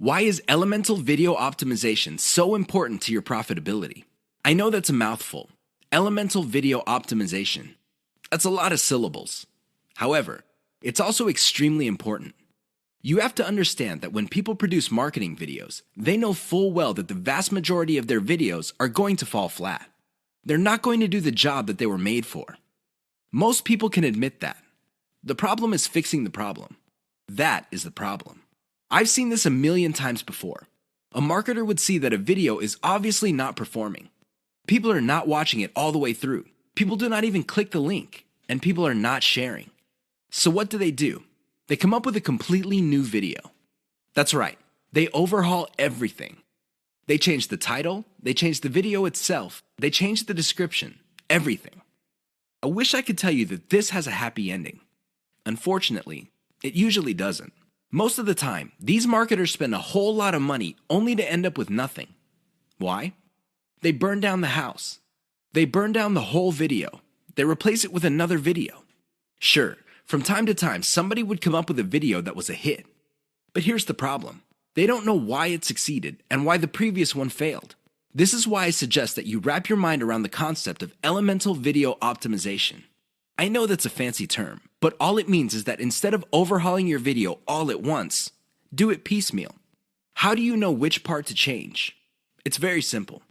Why is elemental video optimization so important to your profitability? I know that's a mouthful. Elemental video optimization. That's a lot of syllables. However, it's also extremely important. You have to understand that when people produce marketing videos, they know full well that the vast majority of their videos are going to fall flat. They're not going to do the job that they were made for. Most people can admit that. The problem is fixing the problem. That is the problem. I've seen this a million times before. A marketer would see that a video is obviously not performing. People are not watching it all the way through. People do not even click the link, and people are not sharing. So what do? They come up with a completely new video. That's right, they overhaul everything. They change the title, they change the video itself, they change the description, everything. I wish I could tell you that this has a happy ending. Unfortunately, it usually doesn't. Most of the time, these marketers spend a whole lot of money only to end up with nothing. Why? They burn down the house. They burn down the whole video. They replace it with another video. Sure, from time to time, somebody would come up with a video that was a hit. But here's the problem. They don't know why it succeeded and why the previous one failed. This is why I suggest that you wrap your mind around the concept of elemental video optimization. I know that's a fancy term, but all it means is that instead of overhauling your video all at once, do it piecemeal. How do you know which part to change? It's very simple.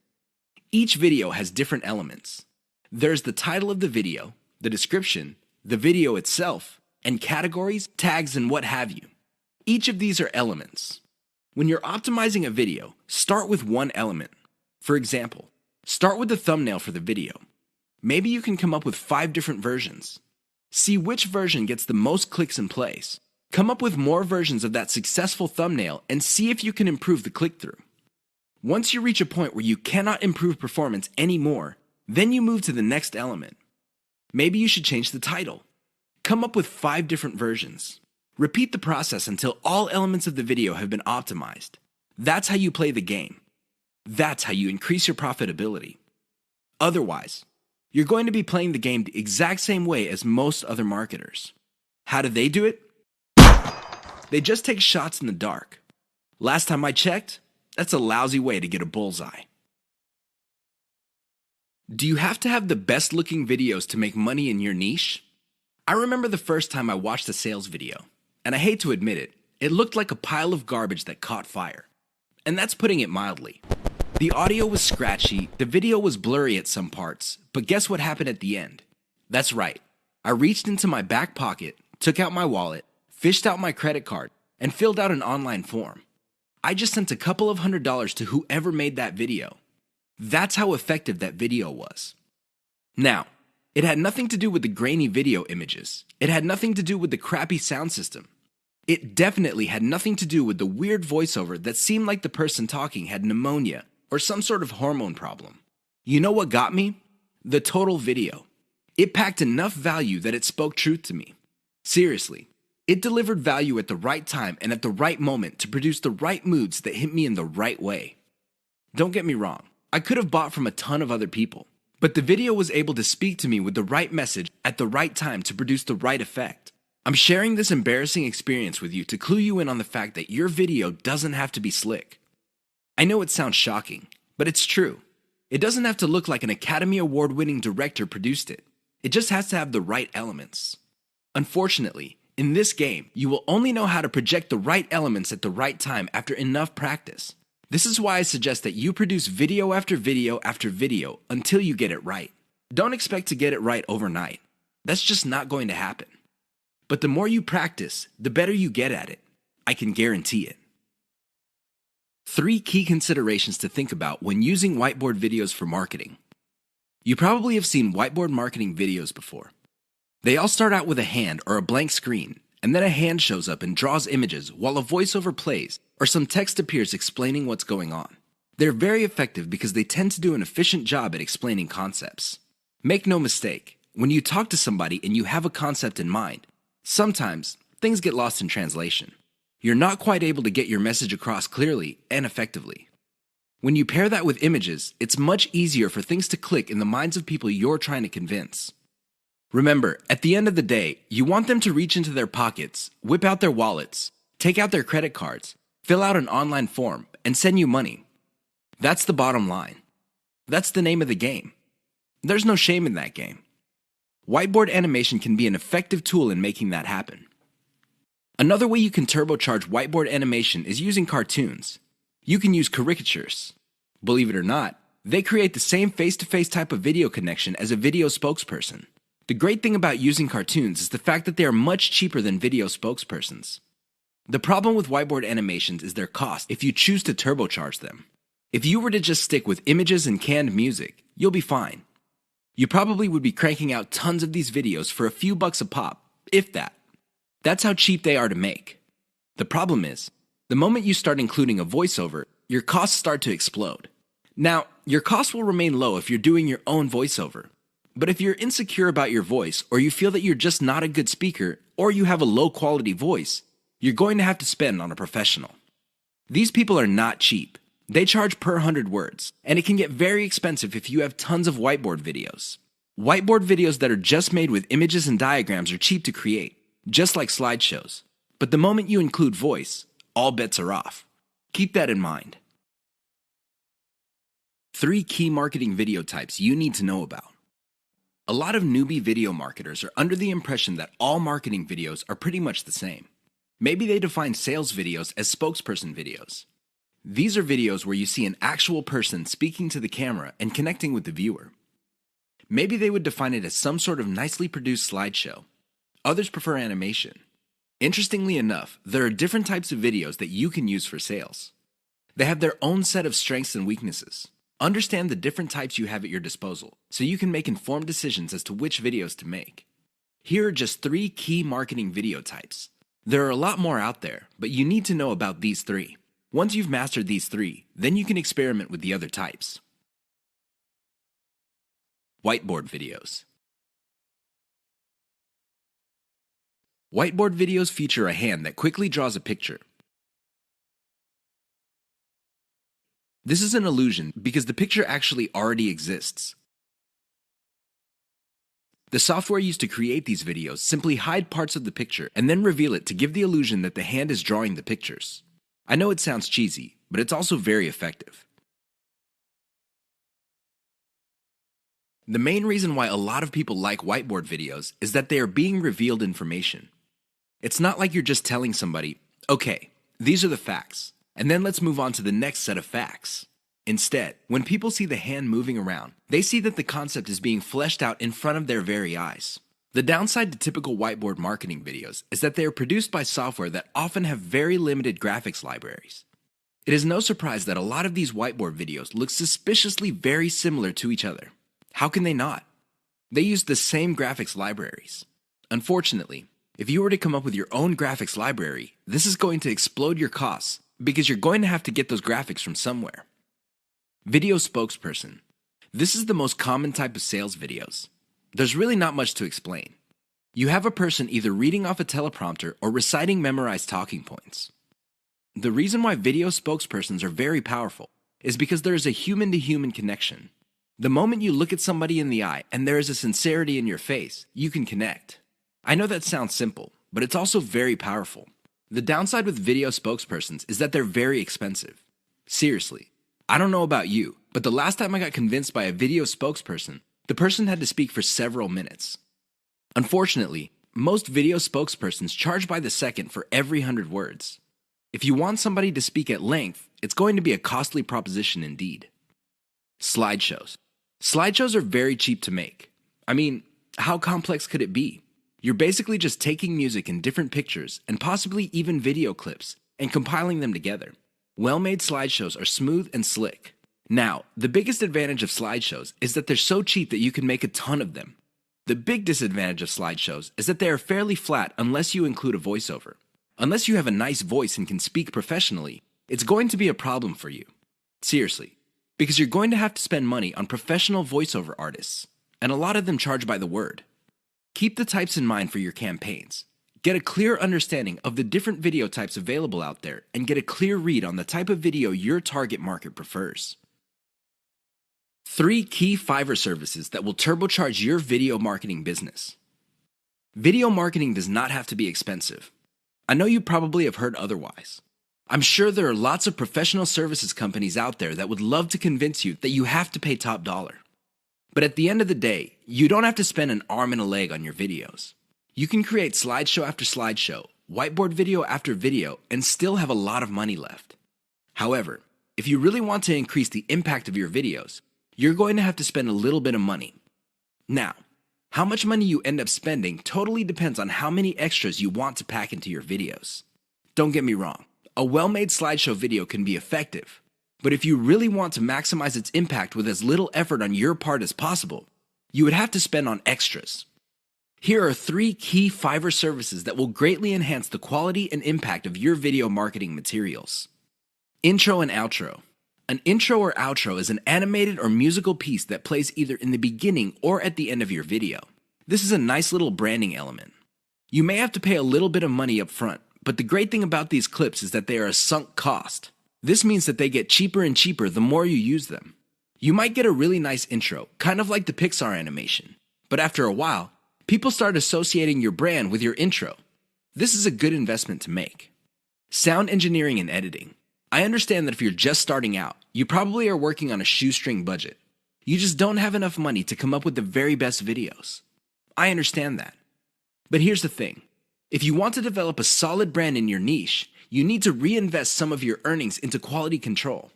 Each video has different elements. There's the title of the video, the description, the video itself, and categories, tags, and what have you. Each of these are elements. When you're optimizing a video, start with one element. For example, start with the thumbnail for the video. Maybe you can come up with 5 different versions. See which version gets the most clicks and plays. Come up with more versions of that successful thumbnail and see if you can improve the click-through. Once you reach a point where you cannot improve performance anymore, then you move to the next element. Maybe you should change the title. Come up with 5 different versions. Repeat the process until all elements of the video have been optimized. That's how you play the game. That's how you increase your profitability. Otherwise, you're going to be playing the game the exact same way as most other marketers. How do they do it? They just take shots in the dark. Last time I checked, that's a lousy way to get a bullseye. Do you have to have the best looking videos to make money in your niche? I remember the first time I watched a sales video, and I hate to admit it, it looked like a pile of garbage that caught fire. And that's putting it mildly. The audio was scratchy, the video was blurry at some parts, but guess what happened at the end? That's right. I reached into my back pocket, took out my wallet, fished out my credit card, and filled out an online form. I just sent a couple of $100s to whoever made that video. That's how effective that video was. Now, it had nothing to do with the grainy video images. It had nothing to do with the crappy sound system. It definitely had nothing to do with the weird voiceover that seemed like the person talking had pneumonia or some sort of hormone problem. You know what got me? The total video. It packed enough value that it spoke truth to me. Seriously, it delivered value at the right time and at the right moment to produce the right moods that hit me in the right way. Don't get me wrong, I could have bought from a ton of other people, but the video was able to speak to me with the right message at the right time to produce the right effect. I'm sharing this embarrassing experience with you to clue you in on the fact that your video doesn't have to be slick. I know it sounds shocking, but it's true. It doesn't have to look like an Academy Award-winning director produced it. It just has to have the right elements. Unfortunately, in this game, you will only know how to project the right elements at the right time after enough practice. This is why I suggest that you produce video after video after video until you get it right. Don't expect to get it right overnight. That's just not going to happen. But the more you practice, the better you get at it. I can guarantee it. 3 key considerations to think about when using whiteboard videos for marketing. You probably have seen whiteboard marketing videos before. They all start out with a hand or a blank screen, and then a hand shows up and draws images while a voiceover plays or some text appears explaining what's going on. They're very effective because they tend to do an efficient job at explaining concepts. Make no mistake, when you talk to somebody and you have a concept in mind, sometimes things get lost in translation. You're not quite able to get your message across clearly and effectively. When you pair that with images, it's much easier for things to click in the minds of people you're trying to convince. Remember, at the end of the day, you want them to reach into their pockets, whip out their wallets, take out their credit cards, fill out an online form, and send you money. That's the bottom line. That's the name of the game. There's no shame in that game. Whiteboard animation can be an effective tool in making that happen. Another way you can turbocharge whiteboard animation is using cartoons. You can use caricatures. Believe it or not, they create the same face-to-face type of video connection as a video spokesperson. The great thing about using cartoons is the fact that they are much cheaper than video spokespersons. The problem with whiteboard animations is their cost if you choose to turbocharge them. If you were to just stick with images and canned music, you'll be fine. You probably would be cranking out tons of these videos for a few bucks a pop, if that. That's how cheap they are to make. The problem is, the moment you start including a voiceover, your costs start to explode. Now, your costs will remain low if you're doing your own voiceover. But if you're insecure about your voice, or you feel that you're just not a good speaker, or you have a low quality voice, you're going to have to spend on a professional. These people are not cheap. They charge per 100 words, and it can get very expensive if you have tons of whiteboard videos. Whiteboard videos that are just made with images and diagrams are cheap to create, just like slideshows. But the moment you include voice, all bets are off. Keep that in mind. 3 key marketing video types you need to know about. A lot of newbie video marketers are under the impression that all marketing videos are pretty much the same. Maybe they define sales videos as spokesperson videos. These are videos where you see an actual person speaking to the camera and connecting with the viewer. Maybe they would define it as some sort of nicely produced slideshow. Others prefer animation. Interestingly enough, there are different types of videos that you can use for sales. They have their own set of strengths and weaknesses. Understand the different types you have at your disposal so you can make informed decisions as to which videos to make. Here are just 3 key marketing video types. There are a lot more out there, but you need to know about these 3. Once you've mastered these 3, then you can experiment with the other types. Whiteboard videos. Whiteboard videos feature a hand that quickly draws a picture. This is an illusion because the picture actually already exists. The software used to create these videos simply hide parts of the picture and then reveal it to give the illusion that the hand is drawing the pictures. I know it sounds cheesy, but it's also very effective. The main reason why a lot of people like whiteboard videos is that they are being revealed information. It's not like you're just telling somebody, okay, these are the facts, and then let's move on to the next set of facts. Instead, when people see the hand moving around, they see that the concept is being fleshed out in front of their very eyes. The downside to typical whiteboard marketing videos is that they are produced by software that often have very limited graphics libraries. It is no surprise that a lot of these whiteboard videos look suspiciously very similar to each other. How can they not? They use the same graphics libraries. Unfortunately, if you were to come up with your own graphics library, this is going to explode your costs because you're going to have to get those graphics from somewhere. Video spokesperson. This is the most common type of sales videos. There's really not much to explain. You have a person either reading off a teleprompter or reciting memorized talking points. The reason why video spokespersons are very powerful is because there is a human-to-human connection. The moment you look at somebody in the eye and there is a sincerity in your face, you can connect. I know that sounds simple, but it's also very powerful. The downside with video spokespersons is that they're very expensive. Seriously, I don't know about you, but the last time I got convinced by a video spokesperson, the person had to speak for several minutes. Unfortunately, most video spokespersons charge by the second for every 100 words. If you want somebody to speak at length, it's going to be a costly proposition indeed. Slideshows. Slideshows are very cheap to make. I mean, how complex could it be? You're basically just taking music in different pictures and possibly even video clips and compiling them together. Well-made slideshows are smooth and slick. Now, the biggest advantage of slideshows is that they're so cheap that you can make a ton of them. The big disadvantage of slideshows is that they are fairly flat unless you include a voiceover. Unless you have a nice voice and can speak professionally, it's going to be a problem for you. Seriously, because you're going to have to spend money on professional voiceover artists, and a lot of them charge by the word. Keep the types in mind for your campaigns. Get a clear understanding of the different video types available out there and get a clear read on the type of video your target market prefers. 3 key Fiverr services that will turbocharge your video marketing business. Video marketing does not have to be expensive. I know you probably have heard otherwise. I'm sure there are lots of professional services companies out there that would love to convince you that you have to pay top dollar. But at the end of the day, you don't have to spend an arm and a leg on your videos. You can create slideshow after slideshow, whiteboard video after video, and still have a lot of money left. However, if you really want to increase the impact of your videos, you're going to have to spend a little bit of money. Now, how much money you end up spending totally depends on how many extras you want to pack into your videos. Don't get me wrong, a well-made slideshow video can be effective, but if you really want to maximize its impact with as little effort on your part as possible, you would have to spend on extras. Here are 3 key Fiverr services that will greatly enhance the quality and impact of your video marketing materials. Intro and outro. An intro or outro is an animated or musical piece that plays either in the beginning or at the end of your video. This is a nice little branding element. You may have to pay a little bit of money up front, but the great thing about these clips is that they are a sunk cost. This means that they get cheaper and cheaper the more you use them. You might get a really nice intro, kind of like the Pixar animation, but after a while, people start associating your brand with your intro. This is a good investment to make. Sound engineering and editing. I understand that if you're just starting out, you probably are working on a shoestring budget. You just don't have enough money to come up with the very best videos. I understand that. But here's the thing. If you want to develop a solid brand in your niche, you need to reinvest some of your earnings into quality control.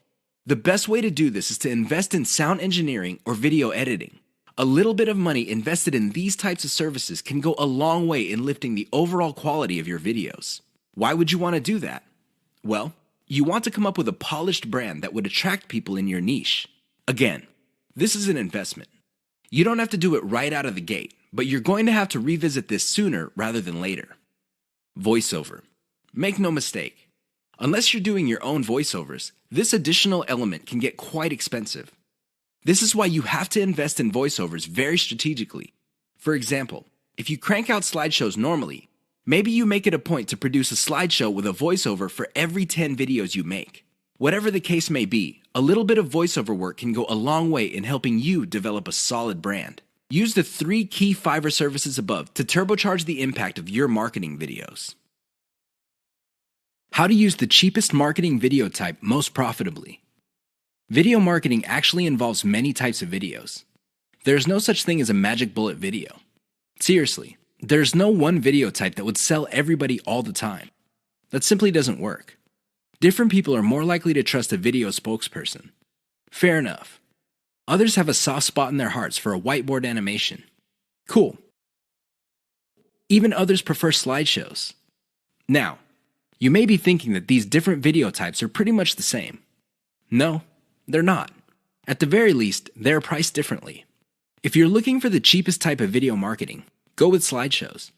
The best way to do this is to invest in sound engineering or video editing. A little bit of money invested in these types of services can go a long way in lifting the overall quality of your videos. Why would you want to do that? Well, you want to come up with a polished brand that would attract people in your niche. Again, this is an investment. You don't have to do it right out of the gate, but you're going to have to revisit this sooner rather than later. Voiceover. Make no mistake. Unless you're doing your own voiceovers, this additional element can get quite expensive. This is why you have to invest in voiceovers very strategically. For example, if you crank out slideshows normally, maybe you make it a point to produce a slideshow with a voiceover for every 10 videos you make. Whatever the case may be, a little bit of voiceover work can go a long way in helping you develop a solid brand. Use the 3 key Fiverr services above to turbocharge the impact of your marketing videos. How to use the cheapest marketing video type most profitably. Video marketing actually involves many types of videos. There's no such thing as a magic bullet video. Seriously, there's no one video type that would sell everybody all the time. That simply doesn't work. Different people are more likely to trust a video spokesperson. Fair enough. Others have a soft spot in their hearts for a whiteboard animation. Cool. Even others prefer slideshows. Now, you may be thinking that these different video types are pretty much the same. No, they're not. At the very least, they're priced differently. If you're looking for the cheapest type of video marketing, go with slideshows.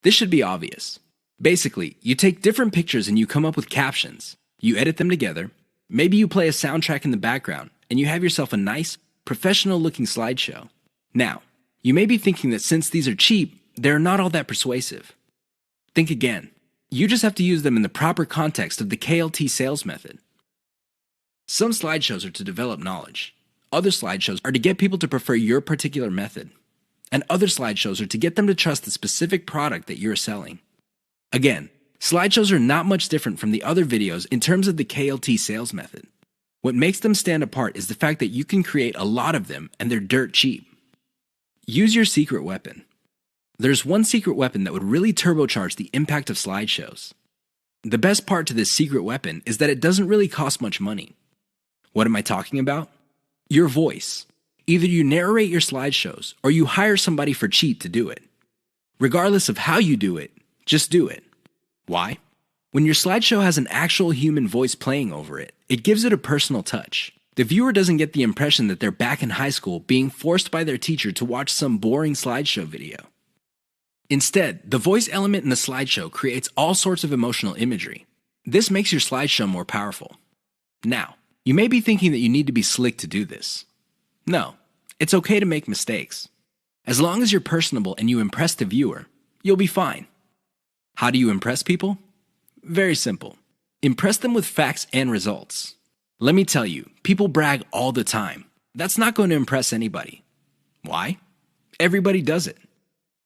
This should be obvious. Basically, you take different pictures and you come up with captions. You edit them together. Maybe you play a soundtrack in the background and you have yourself a nice, professional-looking slideshow. Now, you may be thinking that since these are cheap, they're not all that persuasive. Think again. You just have to use them in the proper context of the KLT sales method. Some slideshows are to develop knowledge. Other slideshows are to get people to prefer your particular method. And other slideshows are to get them to trust the specific product that you're selling. Again, slideshows are not much different from the other videos in terms of the KLT sales method. What makes them stand apart is the fact that you can create a lot of them and they're dirt cheap. Use your secret weapon. There's one secret weapon that would really turbocharge the impact of slideshows. The best part to this secret weapon is that it doesn't really cost much money. What am I talking about? Your voice. Either you narrate your slideshows or you hire somebody for cheap to do it. Regardless of how you do it, just do it. Why? When your slideshow has an actual human voice playing over it, it gives it a personal touch. The viewer doesn't get the impression that they're back in high school being forced by their teacher to watch some boring slideshow video. Instead, the voice element in the slideshow creates all sorts of emotional imagery. This makes your slideshow more powerful. Now, you may be thinking that you need to be slick to do this. No, it's okay to make mistakes. As long as you're personable and you impress the viewer, you'll be fine. How do you impress people? Very simple. Impress them with facts and results. Let me tell you, people brag all the time. That's not going to impress anybody. Why? Everybody does it.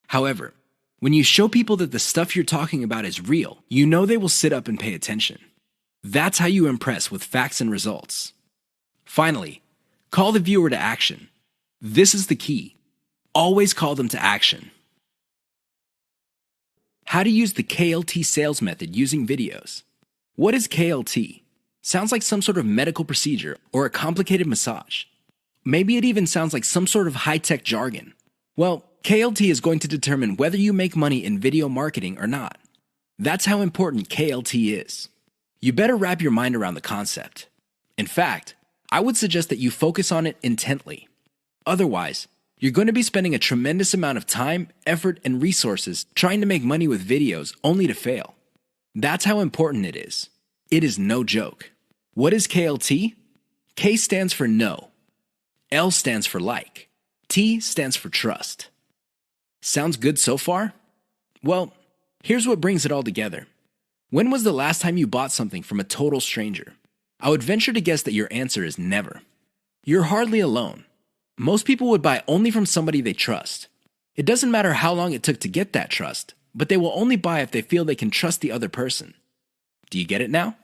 However, when you show people that the stuff you're talking about is real, you know they will sit up and pay attention. That's how you impress with facts and results. Finally, call the viewer to action. This is the key. Always call them to action. How to use the KLT sales method using videos. What is KLT? Sounds like some sort of medical procedure or a complicated massage. Maybe it even sounds like some sort of high-tech jargon. Well, KLT is going to determine whether you make money in video marketing or not. That's how important KLT is. You better wrap your mind around the concept. In fact, I would suggest that you focus on it intently. Otherwise, you're going to be spending a tremendous amount of time, effort, and resources trying to make money with videos only to fail. That's how important it is. It is no joke. What is KLT? K stands for no. L stands for like. T stands for trust. Sounds good so far? Well, here's what brings it all together. When was the last time you bought something from a total stranger? I would venture to guess that your answer is never. You're hardly alone. Most people would buy only from somebody they trust. It doesn't matter how long it took to get that trust, but they will only buy if they feel they can trust the other person. Do you get it now?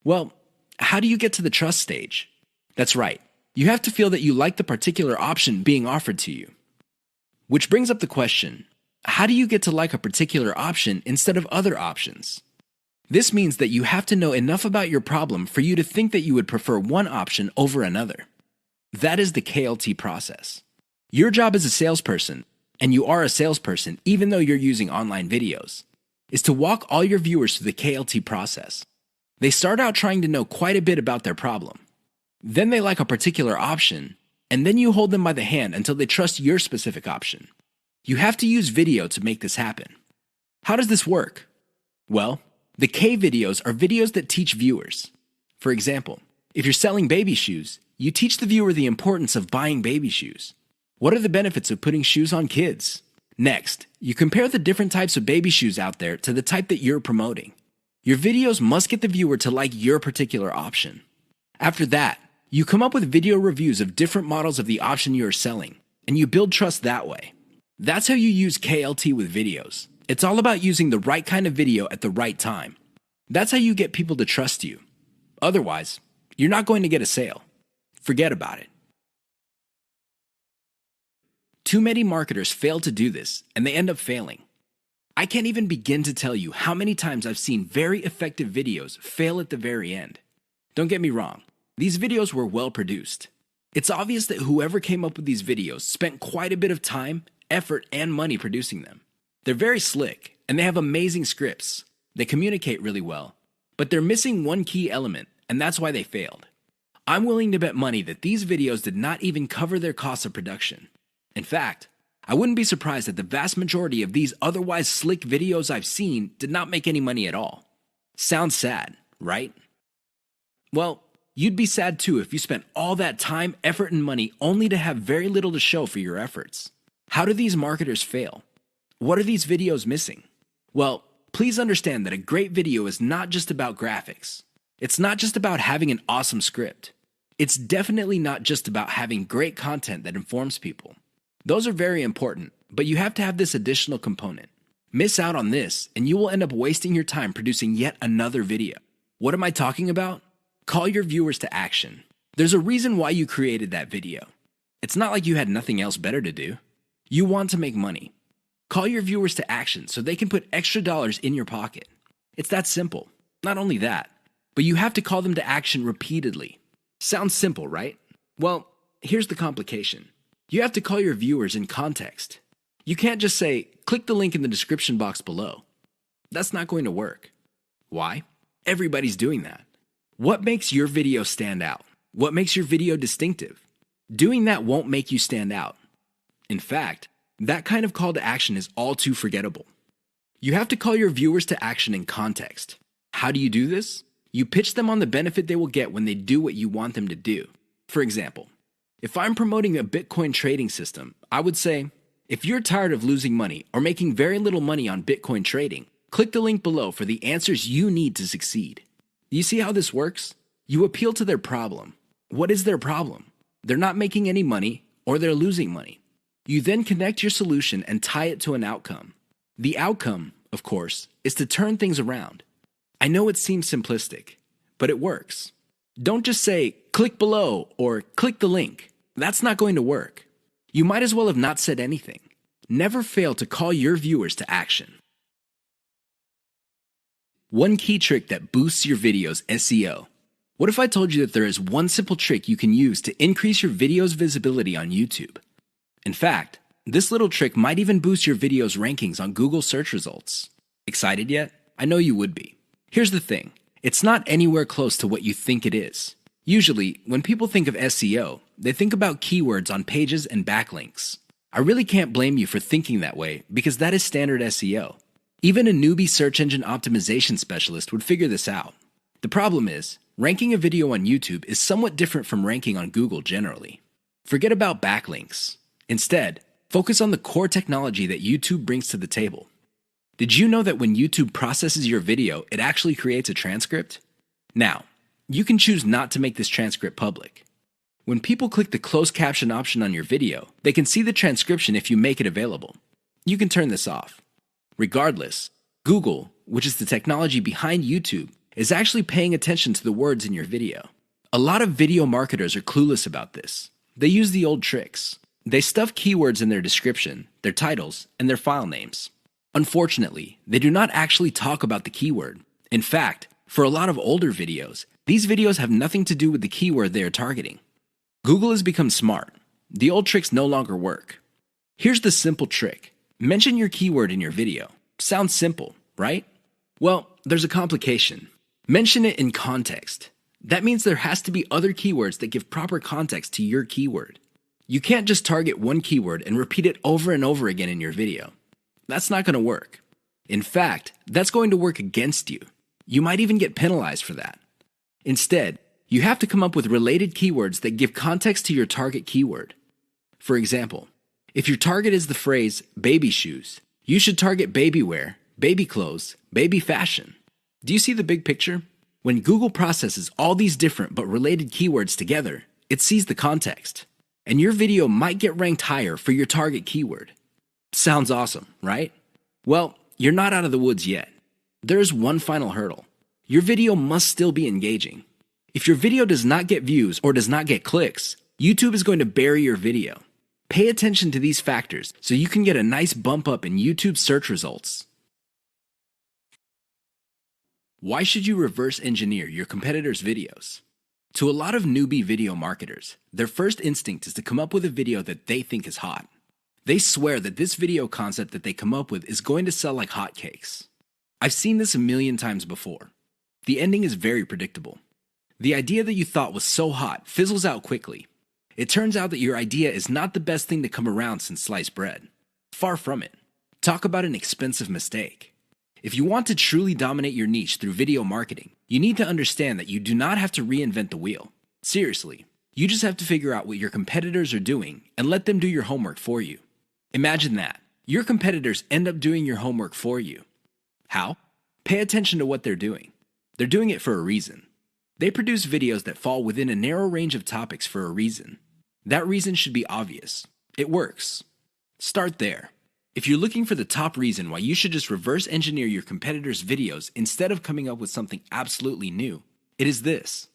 Well, how do you get to the trust stage? That's right. You have to feel that you like the particular option being offered to you. Which brings up the question, how do you get to like a particular option instead of other options? This means that you have to know enough about your problem for you to think that you would prefer one option over another. That is the KLT process. Your job as a salesperson, and you are a salesperson even though you're using online videos, is to walk all your viewers through the KLT process. They start out trying to know quite a bit about their problem. Then they like a particular option, and then you hold them by the hand until they trust your specific option. You have to use video to make this happen. How does this work? Well, the K videos are videos that teach viewers. For example, if you're selling baby shoes, you teach the viewer the importance of buying baby shoes. What are the benefits of putting shoes on kids? Next, you compare the different types of baby shoes out there to the type that you're promoting. Your videos must get the viewer to like your particular option. After that, you come up with video reviews of different models of the option you are selling, and you build trust that way. That's how you use KLT with videos. It's all about using the right kind of video at the right time. That's how you get people to trust you. Otherwise, you're not going to get a sale. Forget about it. Too many marketers fail to do this, and they end up failing. I can't even begin to tell you how many times I've seen very effective videos fail at the very end. Don't get me wrong, these videos were well produced. It's obvious that whoever came up with these videos spent quite a bit of time, effort, and money producing them. They're very slick, and they have amazing scripts. They communicate really well, but they're missing one key element, and that's why they failed. I'm willing to bet money that these videos did not even cover their costs of production. In fact, I wouldn't be surprised that the vast majority of these otherwise slick videos I've seen did not make any money at all. Sounds sad, right? Well, you'd be sad too if you spent all that time, effort, and money only to have very little to show for your efforts. How do these marketers fail? What are these videos missing? Well, please understand that a great video is not just about graphics. It's not just about having an awesome script. It's definitely not just about having great content that informs people. Those are very important, but you have to have this additional component. Miss out on this, and you will end up wasting your time producing yet another video. What am I talking about? Call your viewers to action. There's a reason why you created that video. It's not like you had nothing else better to do. You want to make money. Call your viewers to action so they can put extra dollars in your pocket. It's that simple. Not only that, but you have to call them to action repeatedly. Sounds simple, right? Well, here's the complication. You have to call your viewers in context. You can't just say, click the link in the description box below. That's not going to work. Why? Everybody's doing that. What makes your video stand out? What makes your video distinctive? Doing that won't make you stand out. In fact, that kind of call to action is all too forgettable. You have to call your viewers to action in context. How do you do this? You pitch them on the benefit they will get when they do what you want them to do. For example, if I'm promoting a Bitcoin trading system, I would say, if you're tired of losing money or making very little money on Bitcoin trading, click the link below for the answers you need to succeed. You see how this works? You appeal to their problem. What is their problem? They're not making any money or they're losing money. You then connect your solution and tie it to an outcome. The outcome, of course, is to turn things around. I know it seems simplistic, but it works. Don't just say, click below or click the link. That's not going to work. You might as well have not said anything. Never fail to call your viewers to action. One key trick that boosts your video's SEO. What if I told you that there is one simple trick you can use to increase your video's visibility on YouTube? In fact, this little trick might even boost your video's rankings on Google search results. Excited yet? I know you would be. Here's the thing. It's not anywhere close to what you think it is. Usually, when people think of SEO, they think about keywords on pages and backlinks. I really can't blame you for thinking that way because that is standard SEO. Even a newbie search engine optimization specialist would figure this out. The problem is, ranking a video on YouTube is somewhat different from ranking on Google generally. Forget about backlinks. Instead, focus on the core technology that YouTube brings to the table. Did you know that when YouTube processes your video, it actually creates a transcript? Now, you can choose not to make this transcript public. When people click the closed caption option on your video, they can see the transcription if you make it available. You can turn this off. Regardless, Google, which is the technology behind YouTube, is actually paying attention to the words in your video. A lot of video marketers are clueless about this. They use the old tricks. They stuff keywords in their description, their titles, and their file names. Unfortunately, they do not actually talk about the keyword. In fact, for a lot of older videos, these videos have nothing to do with the keyword they are targeting. Google has become smart. The old tricks no longer work. Here's the simple trick. Mention your keyword in your video. Sounds simple, right? Well, there's a complication. Mention it in context. That means there has to be other keywords that give proper context to your keyword. You can't just target one keyword and repeat it over and over again in your video. That's not going to work. In fact, that's going to work against you. You might even get penalized for that. Instead, you have to come up with related keywords that give context to your target keyword. For example, if your target is the phrase baby shoes, you should target baby wear, baby clothes, baby fashion. Do you see the big picture? When Google processes all these different but related keywords together, it sees the context. And your video might get ranked higher for your target keyword. Sounds awesome, right? Well, you're not out of the woods yet. There is one final hurdle. Your video must still be engaging. If your video does not get views or does not get clicks, YouTube is going to bury your video. Pay attention to these factors so you can get a nice bump up in YouTube search results. Why should you reverse engineer your competitors' videos? To a lot of newbie video marketers, their first instinct is to come up with a video that they think is hot. They swear that this video concept that they come up with is going to sell like hotcakes. I've seen this a million times before. The ending is very predictable. The idea that you thought was so hot fizzles out quickly. It turns out that your idea is not the best thing to come around since sliced bread. Far from it. Talk about an expensive mistake. If you want to truly dominate your niche through video marketing, you need to understand that you do not have to reinvent the wheel. Seriously, you just have to figure out what your competitors are doing and let them do your homework for you. Imagine that. Your competitors end up doing your homework for you. How? Pay attention to what they're doing. They're doing it for a reason. They produce videos that fall within a narrow range of topics for a reason. That reason should be obvious. It works. Start there. If you're looking for the top reason why you should just reverse engineer your competitors' videos instead of coming up with something absolutely new, it is this.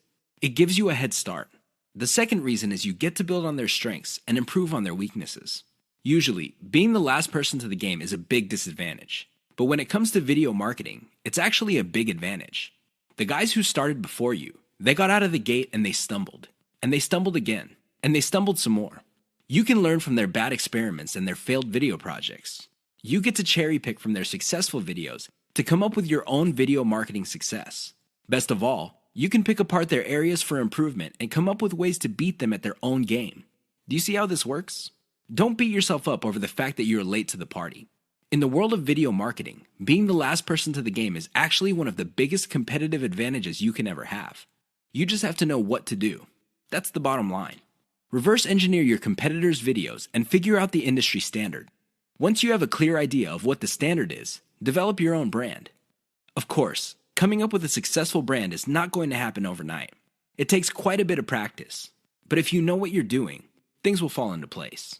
It gives you a head start. The second reason is you get to build on their strengths and improve on their weaknesses. Usually, being the last person to the game is a big disadvantage. But when it comes to video marketing, it's actually a big advantage. The guys who started before you, they got out of the gate and they stumbled. And they stumbled again. And they stumbled some more. You can learn from their bad experiments and their failed video projects. You get to cherry pick from their successful videos to come up with your own video marketing success. Best of all, you can pick apart their areas for improvement and come up with ways to beat them at their own game. Do you see how this works? Don't beat yourself up over the fact that you're late to the party. In the world of video marketing, being the last person to the game is actually one of the biggest competitive advantages you can ever have. You just have to know what to do. That's the bottom line. Reverse engineer your competitors' videos and figure out the industry standard. Once you have a clear idea of what the standard is, develop your own brand. Of course, coming up with a successful brand is not going to happen overnight. It takes quite a bit of practice. But if you know what you're doing, things will fall into place.